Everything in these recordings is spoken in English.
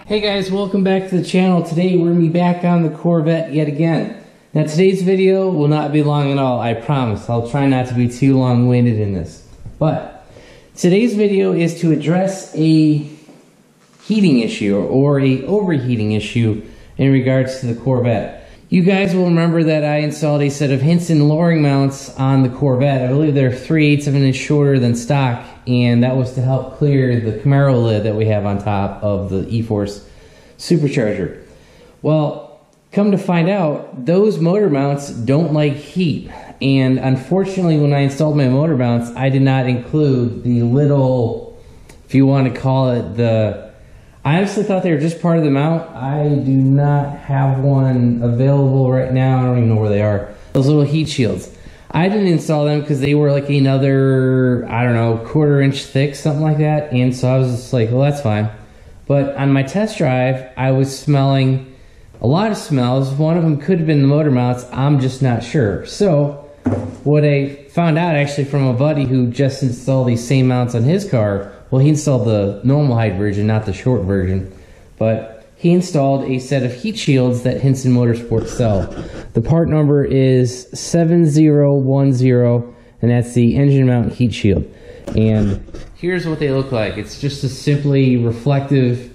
Hey guys, welcome back to the channel. Today we're going to be back on the Corvette yet again. Now today's video will not be long at all, I promise. I'll try not to be too long-winded in this. But today's video is to address a heating issue or a overheating issue in regards to the Corvette. You guys will remember that I installed a set of Hinson lowering mounts on the Corvette. I believe they're 3/8 of an inch shorter than stock, and that was to help clear the Camaro lid that we have on top of the E-Force supercharger. Well, come to find out, those motor mounts don't like heat. And unfortunately, when I installed my motor mounts, I did not include the little, if you want to call it I honestly thought they were just part of the mount. I do not have one available right now. I don't even know where they are. Those little heat shields. I didn't install them because they were like another, I don't know, 1/4 inch thick, something like that. And so I was just like, well, that's fine. But on my test drive, I was smelling a lot of smells. One of them could have been the motor mounts. I'm just not sure. So what I found out actually from a buddy who just installed these same mounts on his car, well, he installed the normal height version, not the short version, but he installed a set of heat shields that Hinson Motorsports sell. The part number is 7010, and that's the engine mount heat shield. And here's what they look like. It's just a simply reflective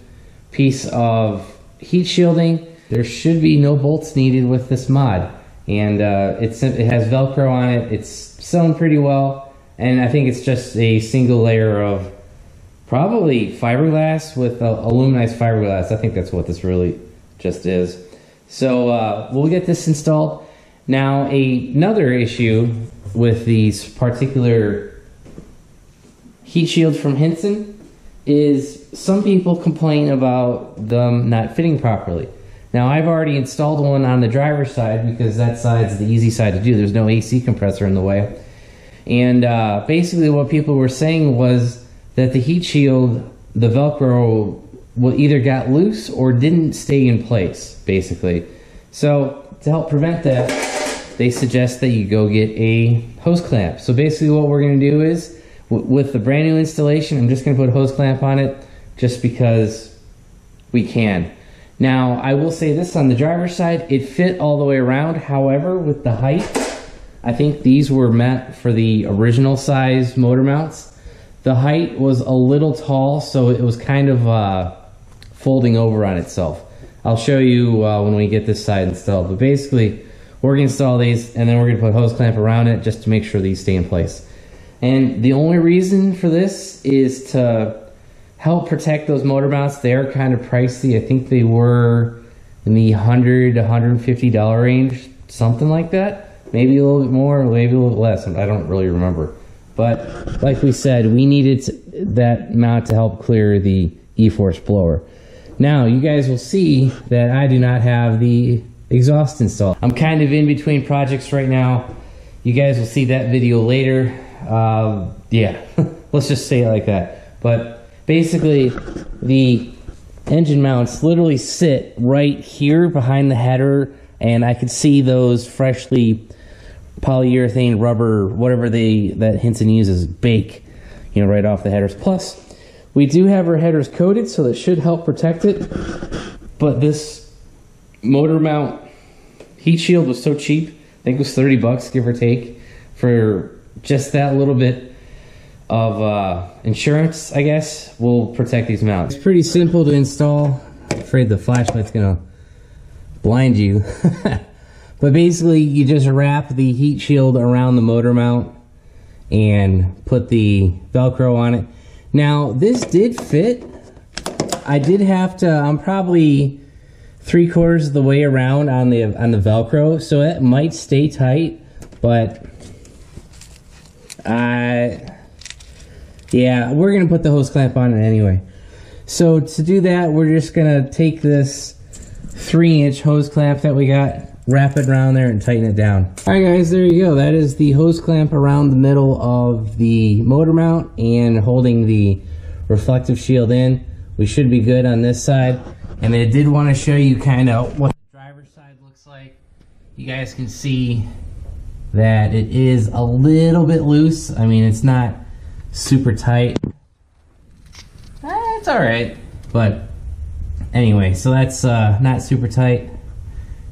piece of heat shielding. There should be no bolts needed with this mod. And it has Velcro on it. It's sewn pretty well. And I think it's just a single layer of probably fiberglass with aluminized fiberglass. I think that's what this really just is. So we'll get this installed. Now another issue with these particular heat shields from Hinson is some people complain about them not fitting properly. Now I've already installed one on the driver's side because that side's the easy side to do. There's no AC compressor in the way. And basically what people were saying was that the heat shield, the Velcro, either got loose or didn't stay in place, basically. So to help prevent that, they suggest that you go get a hose clamp. So basically what we're going to do is, with the brand new installation, I'm just going to put a hose clamp on it just because we can. Now, I will say this on the driver's side, it fit all the way around. However, with the height, I think these were meant for the original size motor mounts. The height was a little tall, so it was kind of folding over on itself. I'll show you when we get this side installed. But basically, we're going to install these, and then we're going to put a hose clamp around it just to make sure these stay in place. And the only reason for this is to help protect those motor mounts. They are kind of pricey. I think they were in the $100 to $150 range, something like that. Maybe a little bit more, maybe a little less. I don't really remember. But like we said, we needed that mount to help clear the E-Force blower. Now, you guys will see that I do not have the exhaust installed. I'm kind of in between projects right now. You guys will see that video later. Yeah, let's just say it like that. But basically, the engine mounts literally sit right here behind the header, and I could see those freshly polyurethane, rubber, whatever that Hinson uses, bake, right off the headers. Plus, we do have our headers coated, so that should help protect it. But this motor mount heat shield was so cheap. I think it was 30 bucks, give or take, for just that little bit of insurance, I guess, will protect these mounts. It's pretty simple to install. I'm afraid the flashlight's gonna blind you. But basically, you just wrap the heat shield around the motor mount and put the Velcro on it. Now, this did fit. I did have to, I'm probably 3/4 of the way around on the Velcro, so that might stay tight, but yeah, we're gonna put the hose clamp on it anyway. So to do that, we're just gonna take this 3-inch hose clamp that we got, wrap it around there and tighten it down. Alright guys, there you go. That is the hose clamp around the middle of the motor mount and holding the reflective shield in. We should be good on this side. And I did want to show you kind of what the driver's side looks like. You guys can see that it is a little bit loose. I mean, it's not super tight. It's alright, but Anyway, so that's not super tight,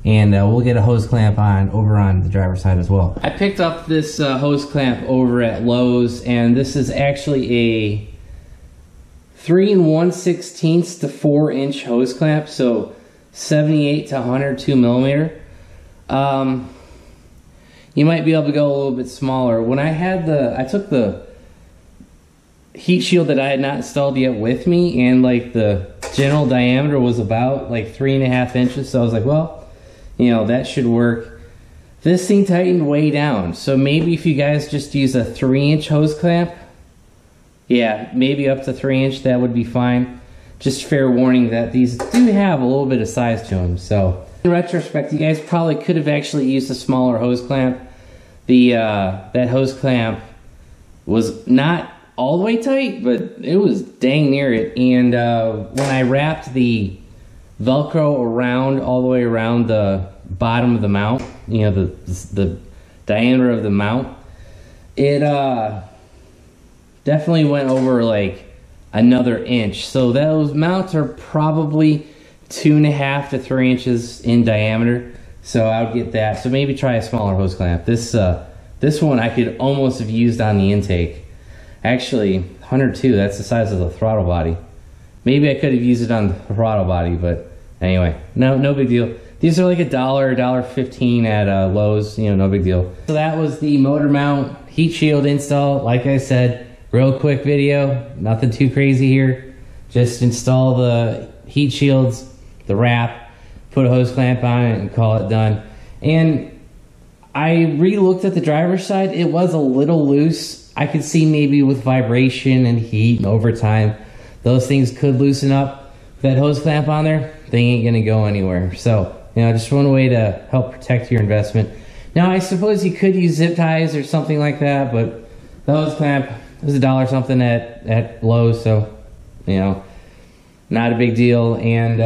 and we'll get a hose clamp on over on the driver's side as well. I picked up this hose clamp over at Lowe's, and this is actually a 3 1/16 to 4 inch hose clamp, so 78 to 102 millimeter. You might be able to go a little bit smaller. When I took the heat shield that I had not installed yet with me, and like the general diameter was about like 3.5 inches, so I was like, well, you know, that should work. This thing tightened way down, so maybe if you guys just use a 3-inch hose clamp, yeah, maybe up to 3 inch, that would be fine. Just fair warning that these do have a little bit of size to them. So in retrospect, you guys probably could have actually used a smaller hose clamp. That hose clamp was not all the way tight, but it was dang near it. And when I wrapped the Velcro around, all the way around the bottom of the mount, you know, the diameter of the mount, it definitely went over like another inch. So those mounts are probably 2.5 to 3 inches in diameter. So I would get that. So maybe try a smaller hose clamp. This one I could almost have used on the intake. Actually, 102, that's the size of the throttle body. Maybe I could have used it on the throttle body, but anyway, no big deal. These are like $1, $1.15 at Lowe's, you know, no big deal. So that was the motor mount heat shield install. Like I said, real quick video, nothing too crazy here. Just install the heat shields, the wrap, put a hose clamp on it, and call it done. And I re-looked at the driver's side. It was a little loose. I could see maybe with vibration and heat and over time, those things could loosen up. With that hose clamp on there, they ain't gonna go anywhere. So, you know, just one way to help protect your investment. Now, I suppose you could use zip ties or something like that, but the hose clamp was $1 something at Lowe's, so, you know, not a big deal. And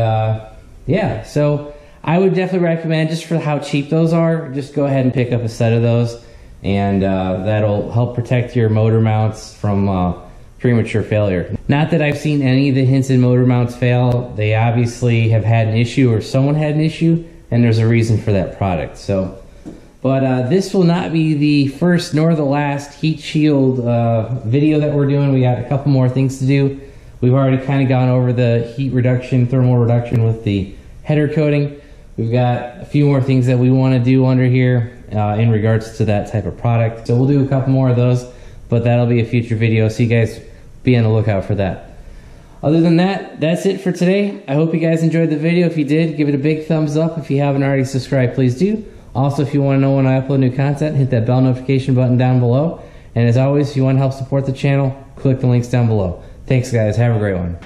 yeah, so I would definitely recommend, just for how cheap those are, just go ahead and pick up a set of those, and that'll help protect your motor mounts from premature failure. Not that I've seen any of the Hinson motor mounts fail. They obviously have had an issue, or someone had an issue, and there's a reason for that product. So, but this will not be the first nor the last heat shield video that we're doing. We got a couple more things to do. We've already kind of gone over the heat reduction, thermal reduction with the header coating. We've got a few more things that we want to do under here in regards to that type of product. So we'll do a couple more of those, but that'll be a future video, so you guys be on the lookout for that. Other than that, that's it for today. I hope you guys enjoyed the video. If you did, give it a big thumbs up. If you haven't already subscribed, please do. Also, if you want to know when I upload new content, hit that bell notification button down below. And as always, if you want to help support the channel, click the links down below. Thanks, guys. Have a great one.